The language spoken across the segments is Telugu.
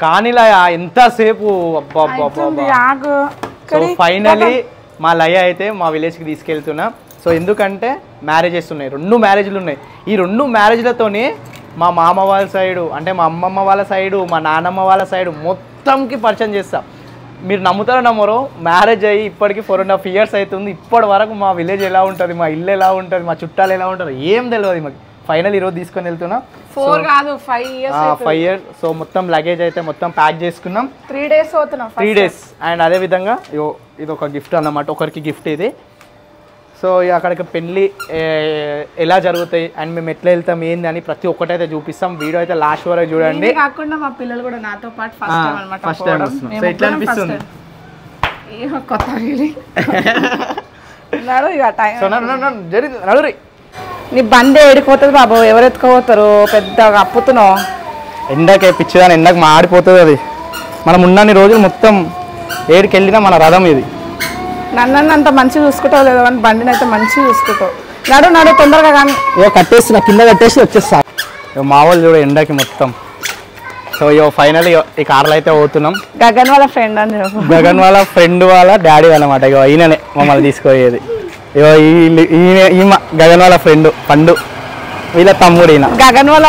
కానీలా ఎంతసేపు సో ఫైనలీ మా లయ అయితే మా విలేజ్కి తీసుకెళ్తున్నా. సో ఎందుకంటే మ్యారేజెస్ ఉన్నాయి, 2 మ్యారేజ్లు ఉన్నాయి. ఈ 2 మ్యారేజ్లతోనే మా మామ వాళ్ళ సైడు అంటే మా అమ్మమ్మ వాళ్ళ సైడు మా నాన్నమ్మ వాళ్ళ సైడు మొత్తంకి పరిచయం చేస్తా. మీరు నమ్ముతారో నమ్మరో, మ్యారేజ్ అయ్యి ఇప్పటికి 4.5 years అవుతుంది. ఇప్పటి వరకు మా విలేజ్ ఎలా ఉంటుంది, మా ఇల్లు ఎలా ఉంటుంది, మా చుట్టాలు ఎలా ఉంటారు ఏం తెలియదు మాకు. ఫైనల్ ఈరోజు తీసుకొని వెళ్తున్నా. 4 కాదు 5 years. సో మొత్తం లగేజ్ అయితే మొత్తం ప్యాక్ చేసుకున్నాం. 3 days అవుతున్నాం. 3 days. అండ్ అదే విధంగా ఇది ఒక గిఫ్ట్ అన్నమాట, ఒకరికి గిఫ్ట్ ఇది. సో అక్కడికి పెళ్ళి ఎలా జరుగుతాయి అండ్ మేము ఎట్లా వెళ్తాం ఏంది అని ప్రతి ఒక్కటైతే చూపిస్తాం. వీడియో అయితే లాస్ట్ వరకు చూడండి. కాకుండా మా పిల్లలు కూడా నాతో పాటు ఫస్ట్ టైం అన్నమాట. ఫస్ట్ టైం వస్తున్నాం. సో ఎట్లా అనిపిస్తుంది? కొత్త ఫీలింగ్. నడు ఇక టైం. సో నడురి. నీ బండి ఏడిపోతుంది బాబు, ఎవరు ఎత్తుకోపోతారు పెద్దగా అప్పుతున్నావు. ఎండకే పిచ్చిదాని ఎండకు మాడిపోతుంది అది. మనం ఉన్నన్ని రోజులు మొత్తం ఏడికి వెళ్ళినా మన రథం ఇది. నన్ను అంత మంచిగా చూసుకుంటావు లేదు కానీ బండిని అయితే మంచిగా చూసుకుంటావు. నడు తొందరగా కానీ కట్టేసి కింద కట్టేసి వచ్చేస్తా. మా వాళ్ళు చూడ ఎండకి మొత్తం. సో ఫైనల్ ఈ కార్లో అయితే పోతున్నాం. గగన్ వాళ్ళ ఫ్రెండ్ అని గగన్ వాళ్ళ ఫ్రెండ్ వాళ్ళ డాడీ అన్నమాట. ఈయననే మమ్మల్ని తీసుకుపోయేది. ఈయన గగన్ వాళ్ళ ఫ్రెండ్ పండు, వీళ్ళ తమ్ముడు ఈయన. గగన్ వాళ్ళ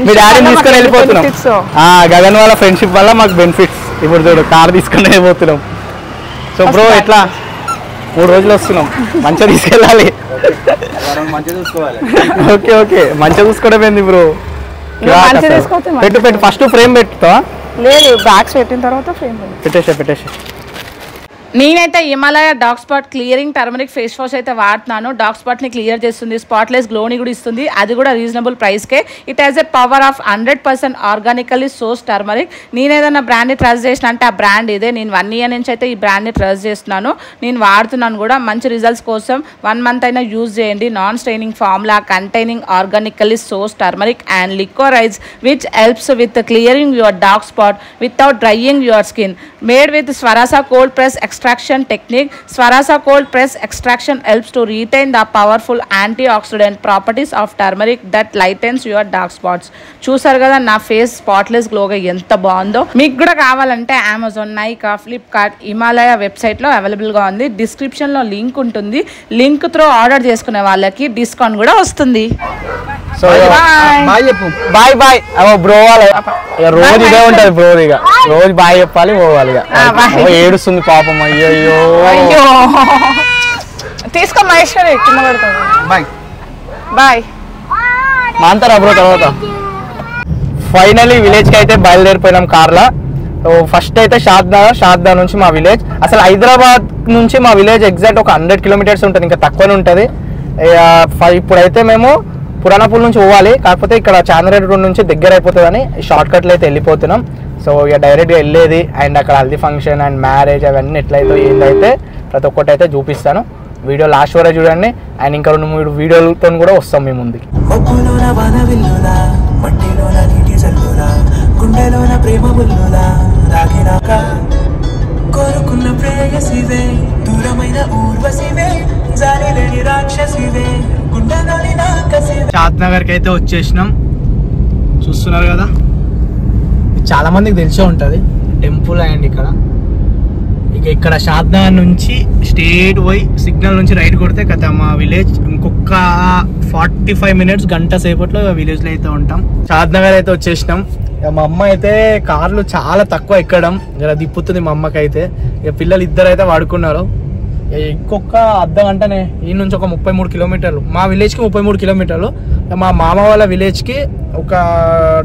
మీ డాడీని తీసుకొని వెళ్ళిపోతున్నాం. గగన్ వాళ్ళ ఫ్రెండ్షిప్ వల్ల మాకు బెనిఫిట్స్. ఇప్పుడు చూడు కార్ తీసుకొని వెళ్ళిపోతున్నాం. సో బ్రో ఎట్లా 3 రోజులు వస్తున్నాం, మంచిగా తీసుకెళ్ళాలి. ఓకే మంచిగా చూసుకోవడం ఏంది బ్రో? పెట్టు ఫస్ట్ ఫ్రేమ్ పెట్టుతావా? లేదు, బ్యాగ్స్ పెట్టిన తర్వాత ఫ్రేమ్ పెట్టేసే. నేనైతే Himalaya dark spot clearing turmeric face wash అయితే వాడుతున్నాను. డార్క్ స్పాట్ని క్లియర్ చేస్తుంది, స్పాట్లెస్ గ్లోని కూడా ఇస్తుంది, అది కూడా రీజనబుల్ ప్రైస్కే. It has a power of 100% organically source turmeric. నేను ఏదైనా బ్రాండ్ని ట్రస్ట్ చేసిన అంటే ఆ బ్రాండ్ ఇదే. నేను 1 year నుంచి అయితే ఈ బ్రాండ్ని ట్రస్ట్ చేస్తున్నాను, నేను వాడుతున్నాను కూడా. మంచి రిజల్ట్స్ కోసం 1 month అయినా యూజ్ చేయండి. Non staining formula containing organically source turmeric and liquorice which helps with clearing your dark spot without drying your skin. Made with Swarasa cold press extraction technique. Swarasa cold press extraction helps to retain the powerful antioxidant properties of turmeric that lightens your dark spots. చూసారు కదా నా ఫేస్ స్పాట్లెస్ గ్లోగా ఎంత బాగుందో. మీకు కూడా కావాలంటే అమెజాన్, నైకా, ఫ్లిప్కార్ట్, హిమాలయ వెబ్సైట్లో అవైలబుల్గా ఉంది. డిస్క్రిప్షన్లో లింక్ ఉంటుంది. లింక్ త్రూ ఆర్డర్ చేసుకునే వాళ్ళకి డిస్కౌంట్ కూడా వస్తుంది. So bye bro. రోజు ఇదే ఉంటుంది బ్రో, ఇక రోజు బాయ్ చెప్పాలి, పోవాలి. ఏడుస్తుంది పాపం. అయ్యో తీసుకో మహేశ్వరి, కింద పడుతుంది. బాయ్ మాంతారా బ్రో. తర్వాత ఫైనలీ విలేజ్కి అయితే బయలుదేరిపోయినాం కార్లో. ఫస్ట్ అయితే షాద్నగర్ నుంచి మా విలేజ్. అసలు హైదరాబాద్ నుంచి మా విలేజ్ ఎగ్జాక్ట్ ఒక 100 kilometers ఉంటుంది, ఇంకా తక్కువనే ఉంటుంది. ఇప్పుడైతే మేము పురాణపూల్ నుంచి పోవాలి, కాకపోతే ఇక్కడ చాంద్రేడ్ రోడ్ నుంచి దగ్గర అయిపోతుందని షార్ట్ కట్లో అయితే వెళ్ళిపోతున్నాం. సో ఇక డైరెక్ట్గా వెళ్ళేది అండ్ అక్కడ హల్దీ ఫంక్షన్ అండ్ మ్యారేజ్ అవన్నీ ఎట్లయితే ఏంటైతే ప్రతి ఒక్కటి అయితే చూపిస్తాను. వీడియో లాస్ట్ వరకు చూడండి. అండ్ ఇంకా 2-3 వీడియోలతో కూడా వస్తాం మీ ముందుకి. షాద్నగర్కి అయితే వచ్చేసినాం, చూస్తున్నారు కదా. చాలా మందికి తెలిసే ఉంటుంది టెంపుల్. అండ్ ఇక్కడ షాద్నగర్ నుంచి స్ట్రేట్ పోయి సిగ్నల్ నుంచి రైట్ కొడితే కదా మా విలేజ్. ఇంకొక 45 minutes, గంట సేపట్లో విలేజ్లో అయితే ఉంటాం. షాద్నగర్ అయితే వచ్చేసినాం. మా అమ్మ అయితే కార్లు చాలా తక్కువ ఎక్కడం, ఇలా దిప్పుతుంది మా అమ్మకి అయితే. ఇక పిల్లలు 2 అయితే వాడుకున్నారు. ఇంకొక అర్ధ గంటనే ఈ నుంచి ఒక 33 kilometers, మా విలేజ్కి 33 kilometers. మా మామ వాళ్ళ విలేజ్కి ఒక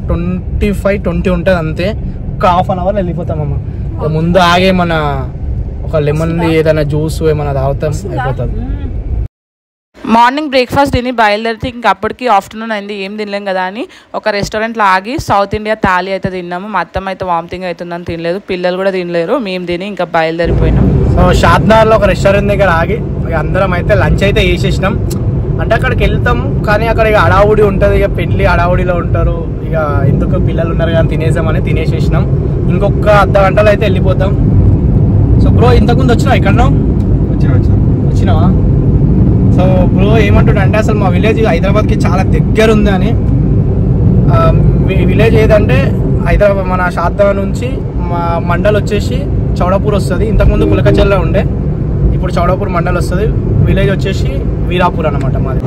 25-20 ఉంటుంది అంతే. ఒక ½ an hour వెళ్ళిపోతామమ్మ. ముందు ఆగే మన ఒక లెమన్ ఏదైనా జ్యూస్ ఏమైనా తాగుతాం, అయిపోతుంది. మార్నింగ్ బ్రేక్ఫాస్ట్ తిని బయలుదేరితే ఇంకా అప్పటికి ఆఫ్టర్నూన్ అయింది, ఏం తినలేం కదా అని ఒక రెస్టారెంట్లో ఆగి సౌత్ ఇండియా థాలీ అయితే తిన్నాము. మా అత్తమ్మ అయితే వామిటింగ్ అవుతుందని తినలేదు, పిల్లలు కూడా తినలేరు, మేము తిని ఇంకా బయలుదేరిపోయినాం. సో షాద్నగర్లో ఒక రెస్టారెంట్ దగ్గర ఆగి అందరం అయితే లంచ్ అయితే వేసేసినాం. అంటే అక్కడికి వెళ్తాం కానీ అక్కడ ఇక అడావుడి ఉంటుంది, ఇక పెళ్లి అడావుడిలో ఉంటారు. ఇక ఎందుకు పిల్లలు ఉన్నారు కానీ తినేసామని తినేసేసినాం. ఇంకొక అర్ధ గంటలో అయితే వెళ్ళిపోతాం. సో బ్రో ఇంతకుముందు వచ్చినావా? ఇక్కడ వచ్చినావా? సో బ్రో ఏమంటాడు అంటే అసలు మా విలేజ్ హైదరాబాద్కి చాలా దగ్గర ఉంది అని. విలేజ్ ఏదంటే హైదరాబాద్ మన షాద్దా నుంచి మా మండల్ వచ్చేసి చౌడాపూర్ వస్తుంది. ఇంతకుముందు కులకచర్ల ఉండే, ఇప్పుడు చౌడాపూర్ మండల్ వస్తుంది. విలేజ్ వచ్చేసి వీరాపూర్ అన్నమాట మాది.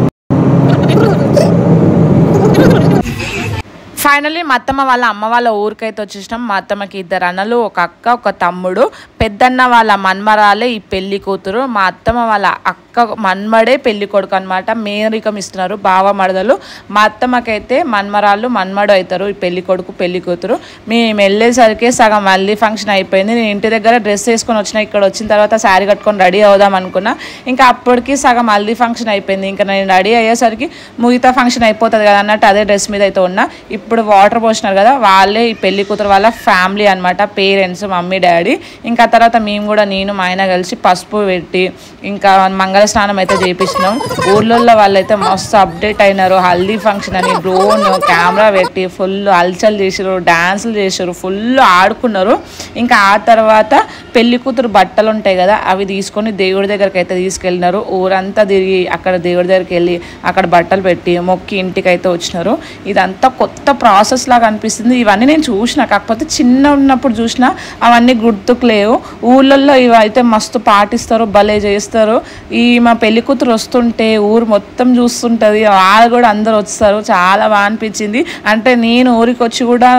ఫైనల్లీ మా అత్తమ్మ వాళ్ళ అమ్మ వాళ్ళ ఊరికైతే వచ్చేసినాం. మా అత్తమ్మకి 2 అన్నలు, ఒక అక్క, ఒక తమ్ముడు. పెద్దన్న వాళ్ళ మన్మరాలే ఈ పెళ్లి కూతురు. మా అత్తమ్మ వాళ్ళ అక్క మన్మడే పెళ్లి కొడుకు అనమాట. మేనరికం ఇస్తున్నారు బావ మరదలు. మా అత్తమ్మకైతే మన్మరాళ్ళు మన్మడు అవుతారు ఈ పెళ్లి కొడుకు పెళ్లి కూతురు. మేము వెళ్ళేసరికి సగం మళ్ళీ ఫంక్షన్ అయిపోయింది. నేను ఇంటి దగ్గర డ్రెస్ వేసుకొని వచ్చిన, ఇక్కడ వచ్చిన తర్వాత శారీ కట్టుకొని రెడీ అవుదాం అనుకున్నా. ఇంకా అప్పటికి సగం మళ్ళీ ఫంక్షన్ అయిపోయింది. ఇంకా నేను రెడీ అయ్యేసరికి మిగతా ఫంక్షన్ అయిపోతుంది కదా అన్నట్టు అదే డ్రెస్ మీద అయితే ఉన్నా. ఇప్పుడు వాటర్ పోసినారు కదా, వాళ్ళే ఈ పెళ్లి కూతురు వాళ్ళ ఫ్యామిలీ అనమాట, పేరెంట్స్, మమ్మీ డాడీ. ఇంకా తర్వాత మేము కూడా నేను మా ఆయన కలిసి పసుపు పెట్టి ఇంకా మంగళ స్నానం అయితే చేపించినాం. ఊర్లలో వాళ్ళైతే మస్తు అప్డేట్ అయినారు. హల్దీ ఫంక్షన్ అని డ్రోన్ కెమెరా పెట్టి ఫుల్ హల్చల్ చేసారు, డాన్సులు చేసారు, ఫుల్ ఆడుకున్నారు. ఇంకా ఆ తర్వాత పెళ్లి కూతురు బట్టలు ఉంటాయి కదా, అవి తీసుకొని దేవుడి దగ్గరికి అయితే తీసుకెళ్ళినారు. ఊరంతా తిరిగి అక్కడ దేవుడి దగ్గరికి వెళ్ళి అక్కడ బట్టలు పెట్టి మొక్కి ఇంటికి అయితే వచ్చినారు. ఇదంతా కొత్త ప్రాసెస్ లాగా అనిపిస్తుంది. ఇవన్నీ నేను చూసిన, కాకపోతే చిన్న ఉన్నప్పుడు చూసిన, అవన్నీ గుర్తుకు లేవు. ఊళ్ళల్లో ఇవైతే మస్తు పాటిస్తారు, భలే చేస్తారు. ఈ మా పెళ్లి కూతురు వస్తుంటే ఊరు మొత్తం చూస్తుంటుంది, వాళ్ళు కూడా అందరు వస్తారు. చాలా బాగా అనిపించింది. అంటే నేను ఊరికి వచ్చి కూడా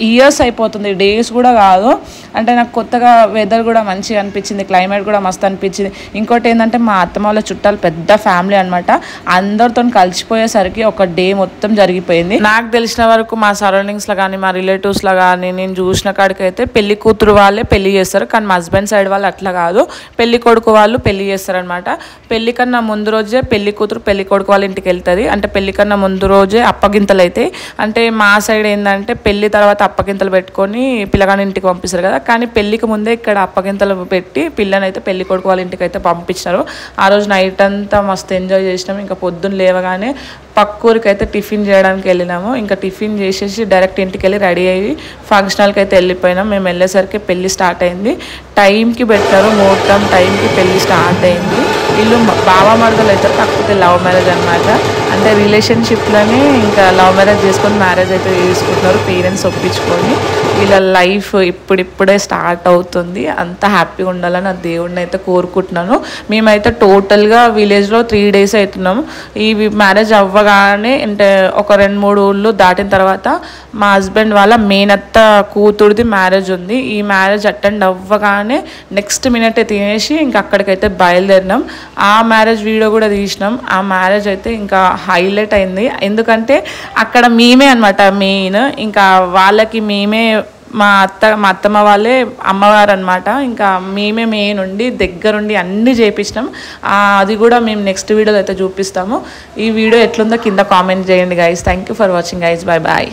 ఇయర్స్ అయిపోతుంది, డేస్ కూడా కాదు. అంటే నాకు కొత్తగా వెదర్ కూడా మంచిగా అనిపించింది, క్లైమేట్ కూడా మస్తు అనిపించింది. ఇంకోటి ఏంటంటే మా అత్తమ్మ వాళ్ళ చుట్టాలు పెద్ద ఫ్యామిలీ అనమాట. అందరితో కలిసిపోయేసరికి ఒక డే మొత్తం జరిగిపోయింది. నాకు తెలిసిన వరకు మా సరౌండింగ్స్లో కానీ మా రిలేటివ్స్లో కానీ నేను చూసిన కాడికైతే పెళ్లి కూతురు వాళ్ళే పెళ్లి చేస్తారు. కానీ మా హస్బెండ్ సైడ్ వాళ్ళు అట్లా కాదు, పెళ్లి కొడుకు వాళ్ళు పెళ్లి చేస్తారనమాట. పెళ్లి కన్నా ముందు రోజే పెళ్లి కూతురు పెళ్లి కొడుకు వాళ్ళ ఇంటికి వెళ్తుంది. అంటే పెళ్లి కన్నా ముందు రోజే అప్పగింతలు అయితే, అంటే మా సైడ్ ఏంటంటే పెళ్లి తర్వాత అప్పగింతలు పెట్టుకొని పిల్లగాని ఇంటికి పంపిస్తారు కదా, కానీ పెళ్లికి ముందే ఇక్కడ అప్పగింతలు పెట్టి పిల్లని అయితే పెళ్లి కొడుకు వాళ్ళ ఇంటికి అయితే పంపించారు. ఆ రోజు నైట్ అంతా మస్తు ఎంజాయ్ చేసినాం. ఇంకా పొద్దున్న లేవగానే పక్కూరికి అయితే టిఫిన్ చేయడానికి వెళ్ళినాము. ఇంకా టిఫిన్ చేసేసి డైరెక్ట్ ఇంటికి వెళ్ళి రెడీ అయ్యి ఫంక్షన్ హాల్కి అయితే వెళ్ళిపోయినాం. మేము వెళ్ళేసరికి పెళ్లి స్టార్ట్ అయింది. టైంకి పెట్టారు ముహూర్తం, టైంకి పెళ్లి స్టార్ట్ అయింది. వీళ్ళు బావ మరదలు అయితే కాకపోతే లవ్ మ్యారేజ్ అనమాట. అంటే రిలేషన్షిప్లోనే ఇంకా లవ్ మ్యారేజ్ చేసుకొని మ్యారేజ్ అయితే చేసుకుంటున్నారు, పేరెంట్స్ ఒప్పించుకొని. వీళ్ళ లైఫ్ ఇప్పుడిప్పుడే స్టార్ట్ అవుతుంది. అంత హ్యాపీగా ఉండాలని ఆ దేవుడిని అయితే కోరుకుంటున్నాను. మేమైతే టోటల్గా విలేజ్లో 3 days అవుతున్నాము. ఈ మ్యారేజ్ అవ్వగానే అంటే ఒక 2-3 ఊళ్ళు దాటిన తర్వాత మా హస్బెండ్ వాళ్ళ మేనత్త కూతురిది మ్యారేజ్ ఉంది. ఈ మ్యారేజ్ అటెండ్ అవ్వగానే నెక్స్ట్ మినిట్ తినేసి ఇంకా అక్కడికైతే బయలుదేరినాం. ఆ మ్యారేజ్ వీడియో కూడా తీసినాం. ఆ మ్యారేజ్ అయితే ఇంకా హైలైట్ అయింది. ఎందుకంటే అక్కడ మేమే అనమాట మెయిన్. ఇంకా వాళ్ళకి మేమే మా అత్తమ్మ వాళ్ళే అమ్మవారు అనమాట. ఇంకా మేమే మెయిన్ ఉండి దగ్గరుండి అన్నీ చేపించినాం. అది కూడా మేము నెక్స్ట్ వీడియోలో అయితే చూపిస్తాము. ఈ వీడియో ఎట్లుందో కింద కామెంట్ చేయండి guys. Thank you for watching guys. Bye bye.